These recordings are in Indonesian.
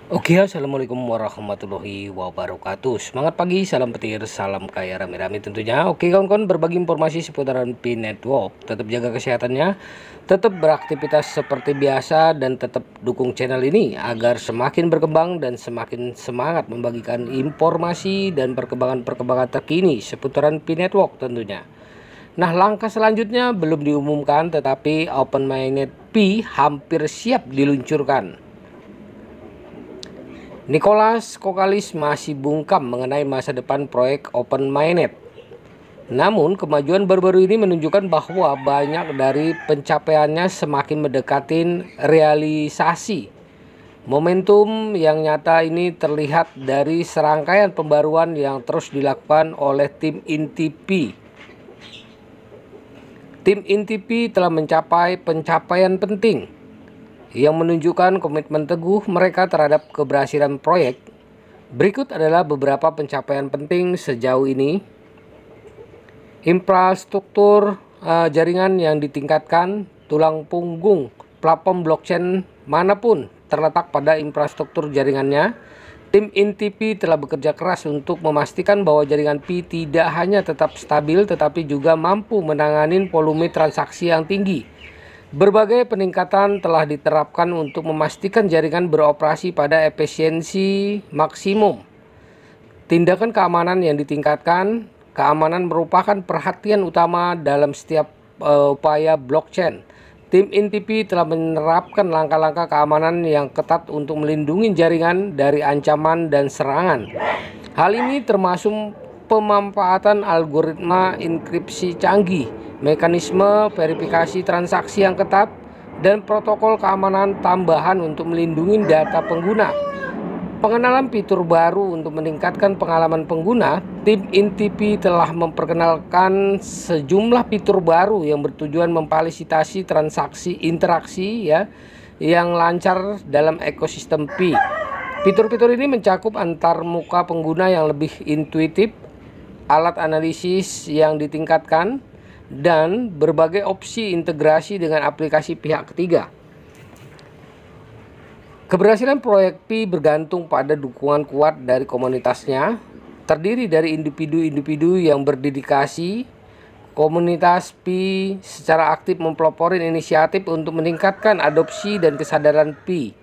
Oke, assalamualaikum warahmatullahi wabarakatuh. Semangat pagi, salam petir, salam kaya rame-rame tentunya. Oke kawan-kawan, berbagi informasi seputaran Pi Network. Tetap jaga kesehatannya, tetap beraktivitas seperti biasa, dan tetap dukung channel ini agar semakin berkembang dan semakin semangat membagikan informasi dan perkembangan-perkembangan terkini seputaran Pi Network tentunya. Nah, langkah selanjutnya belum diumumkan, tetapi Open Mainnet Pi hampir siap diluncurkan. Nicholas Kokalis masih bungkam mengenai masa depan proyek Open Mainnet. Namun, kemajuan baru-baru ini menunjukkan bahwa banyak dari pencapaiannya semakin mendekati realisasi. Momentum yang nyata ini terlihat dari serangkaian pembaruan yang terus dilakukan oleh tim inti Pi. Tim inti Pi telah mencapai pencapaian penting yang menunjukkan komitmen teguh mereka terhadap keberhasilan proyek. Berikut adalah beberapa pencapaian penting sejauh ini. Infrastruktur jaringan yang ditingkatkan. Tulang punggung platform blockchain manapun terletak pada infrastruktur jaringannya. Tim inti Pi telah bekerja keras untuk memastikan bahwa jaringan Pi tidak hanya tetap stabil tetapi juga mampu menangani volume transaksi yang tinggi. Berbagai peningkatan telah diterapkan untuk memastikan jaringan beroperasi pada efisiensi maksimum. Tindakan keamanan yang ditingkatkan. Keamanan merupakan perhatian utama dalam setiap upaya blockchain. Tim inti Pi telah menerapkan langkah-langkah keamanan yang ketat untuk melindungi jaringan dari ancaman dan serangan. Hal ini termasuk pemanfaatan algoritma enkripsi canggih, mekanisme verifikasi transaksi yang ketat, dan protokol keamanan tambahan untuk melindungi data pengguna. Pengenalan fitur baru untuk meningkatkan pengalaman pengguna. Tim inti Pi telah memperkenalkan sejumlah fitur baru yang bertujuan memfasilitasi transaksi interaksi yang lancar dalam ekosistem Pi. Fitur-fitur ini mencakup antar muka pengguna yang lebih intuitif, alat analisis yang ditingkatkan, dan berbagai opsi integrasi dengan aplikasi pihak ketiga. Keberhasilan proyek Pi bergantung pada dukungan kuat dari komunitasnya, terdiri dari individu-individu yang berdedikasi. Komunitas Pi secara aktif mempelopori inisiatif untuk meningkatkan adopsi dan kesadaran Pi.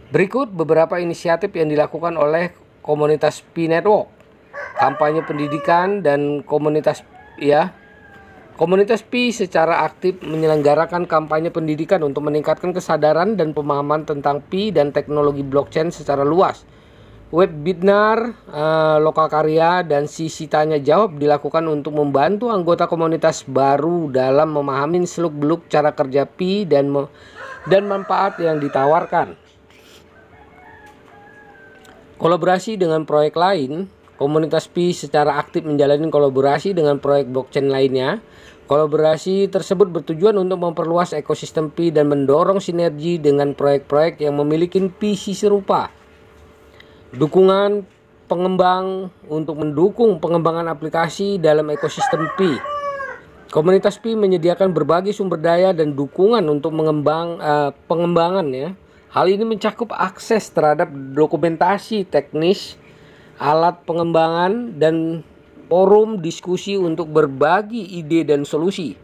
Berikut beberapa inisiatif yang dilakukan oleh komunitas Pi Network. Kampanye pendidikan dan komunitas Komunitas Pi secara aktif menyelenggarakan kampanye pendidikan untuk meningkatkan kesadaran dan pemahaman tentang Pi dan teknologi blockchain secara luas. Webinar, lokakarya, dan sesi tanya jawab dilakukan untuk membantu anggota komunitas baru dalam memahami seluk-beluk cara kerja Pi dan manfaat yang ditawarkan. Kolaborasi dengan proyek lain. Komunitas Pi secara aktif menjalani kolaborasi dengan proyek blockchain lainnya. Kolaborasi tersebut bertujuan untuk memperluas ekosistem Pi dan mendorong sinergi dengan proyek-proyek yang memiliki visi serupa. Dukungan pengembang untuk mendukung pengembangan aplikasi dalam ekosistem Pi. Komunitas Pi menyediakan berbagai sumber daya dan dukungan untuk pengembangan. Hal ini mencakup akses terhadap dokumentasi teknis, alat pengembangan, dan forum diskusi untuk berbagi ide dan solusi.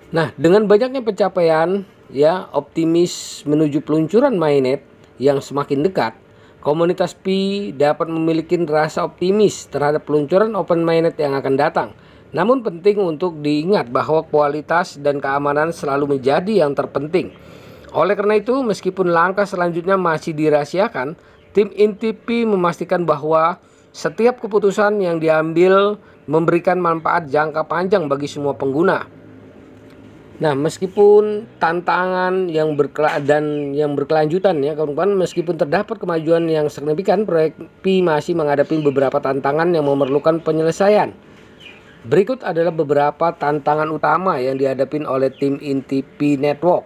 Nah, dengan banyaknya pencapaian, optimis menuju peluncuran mainnet yang semakin dekat, komunitas Pi dapat memiliki rasa optimis terhadap peluncuran Open Mainnet yang akan datang. Namun penting untuk diingat bahwa kualitas dan keamanan selalu menjadi yang terpenting. Oleh karena itu, meskipun langkah selanjutnya masih dirahasiakan, tim inti Pi memastikan bahwa setiap keputusan yang diambil memberikan manfaat jangka panjang bagi semua pengguna. Nah, meskipun tantangan yang berkelanjutan kawan-kawan, meskipun terdapat kemajuan yang signifikan, proyek Pi masih menghadapi beberapa tantangan yang memerlukan penyelesaian. Berikut adalah beberapa tantangan utama yang dihadapi oleh tim inti Pi Network.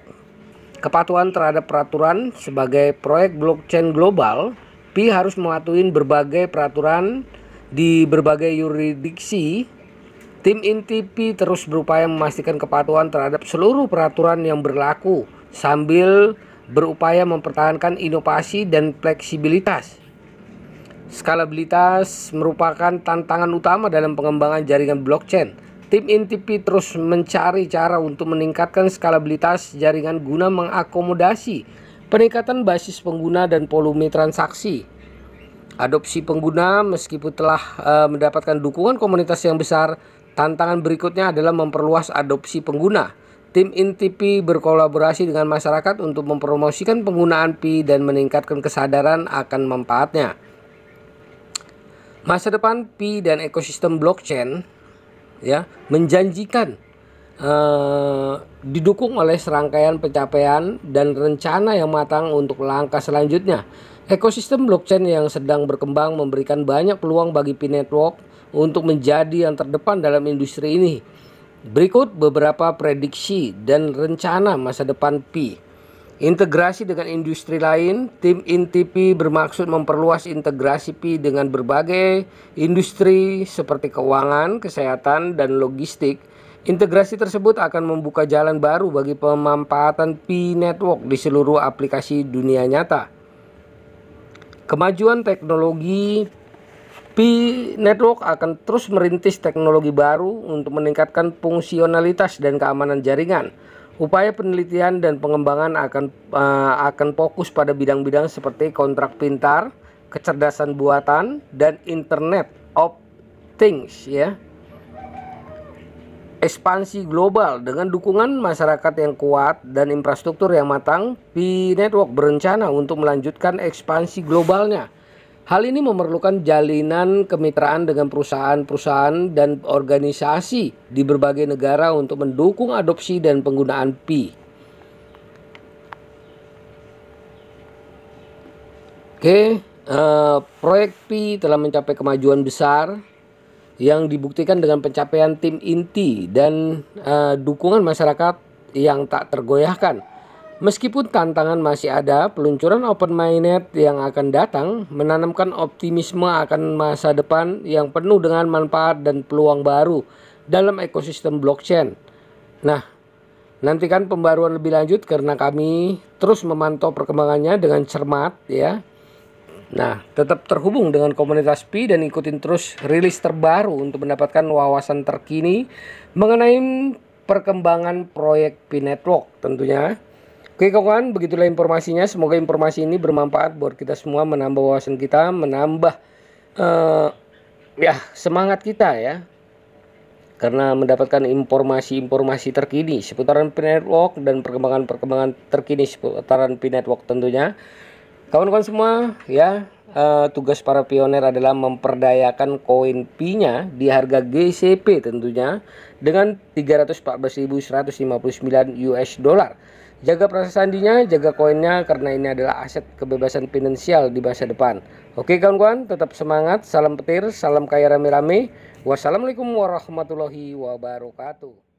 Kepatuhan terhadap peraturan. Sebagai proyek blockchain global, Pi harus mematuhi berbagai peraturan di berbagai yurisdiksi. Tim inti Pi terus berupaya memastikan kepatuhan terhadap seluruh peraturan yang berlaku sambil berupaya mempertahankan inovasi dan fleksibilitas. Skalabilitas merupakan tantangan utama dalam pengembangan jaringan blockchain. Tim INTP terus mencari cara untuk meningkatkan skalabilitas jaringan guna mengakomodasi peningkatan basis pengguna dan volume transaksi. Adopsi pengguna meskipun telah mendapatkan dukungan komunitas yang besar, tantangan berikutnya adalah memperluas adopsi pengguna. Tim INTP berkolaborasi dengan masyarakat untuk mempromosikan penggunaan Pi dan meningkatkan kesadaran akan manfaatnya. Masa depan Pi dan ekosistem blockchain menjanjikan, didukung oleh serangkaian pencapaian dan rencana yang matang untuk langkah selanjutnya. Ekosistem blockchain yang sedang berkembang memberikan banyak peluang bagi Pi Network untuk menjadi yang terdepan dalam industri ini. Berikut beberapa prediksi dan rencana masa depan Pi. Integrasi dengan industri lain. Tim INTP bermaksud memperluas integrasi Pi dengan berbagai industri seperti keuangan, kesehatan, dan logistik. Integrasi tersebut akan membuka jalan baru bagi pemanfaatan Pi Network di seluruh aplikasi dunia nyata. Kemajuan teknologi. Pi Network akan terus merintis teknologi baru untuk meningkatkan fungsionalitas dan keamanan jaringan. Upaya penelitian dan pengembangan akan fokus pada bidang-bidang seperti kontrak pintar, kecerdasan buatan, dan Internet of Things. Ekspansi global. Dengan dukungan masyarakat yang kuat dan infrastruktur yang matang, Pi Network berencana untuk melanjutkan ekspansi globalnya. Hal ini memerlukan jalinan kemitraan dengan perusahaan-perusahaan dan organisasi di berbagai negara untuk mendukung adopsi dan penggunaan Pi. Proyek Pi telah mencapai kemajuan besar yang dibuktikan dengan pencapaian tim inti dan dukungan masyarakat yang tak tergoyahkan. Meskipun tantangan masih ada, peluncuran Open Mainnet yang akan datang menanamkan optimisme akan masa depan yang penuh dengan manfaat dan peluang baru dalam ekosistem blockchain. Nah, nantikan pembaruan lebih lanjut karena kami terus memantau perkembangannya dengan cermat Nah, tetap terhubung dengan komunitas Pi dan ikutin terus rilis terbaru untuk mendapatkan wawasan terkini mengenai perkembangan proyek Pi Network tentunya. Oke kawan, begitulah informasinya. Semoga informasi ini bermanfaat buat kita semua, menambah wawasan kita, menambah semangat kita karena mendapatkan informasi-informasi terkini seputaran Pi Network dan perkembangan terkini seputaran Pi Network tentunya. Kawan-kawan semua tugas para pioner adalah memperdayakan koin Pi-nya di harga GCP tentunya dengan 314.159 US dollar. Jaga proses sandinya, jaga koinnya karena ini adalah aset kebebasan finansial di masa depan. Oke kawan-kawan, tetap semangat, salam petir, salam kaya rame-rame. Wassalamualaikum warahmatullahi wabarakatuh.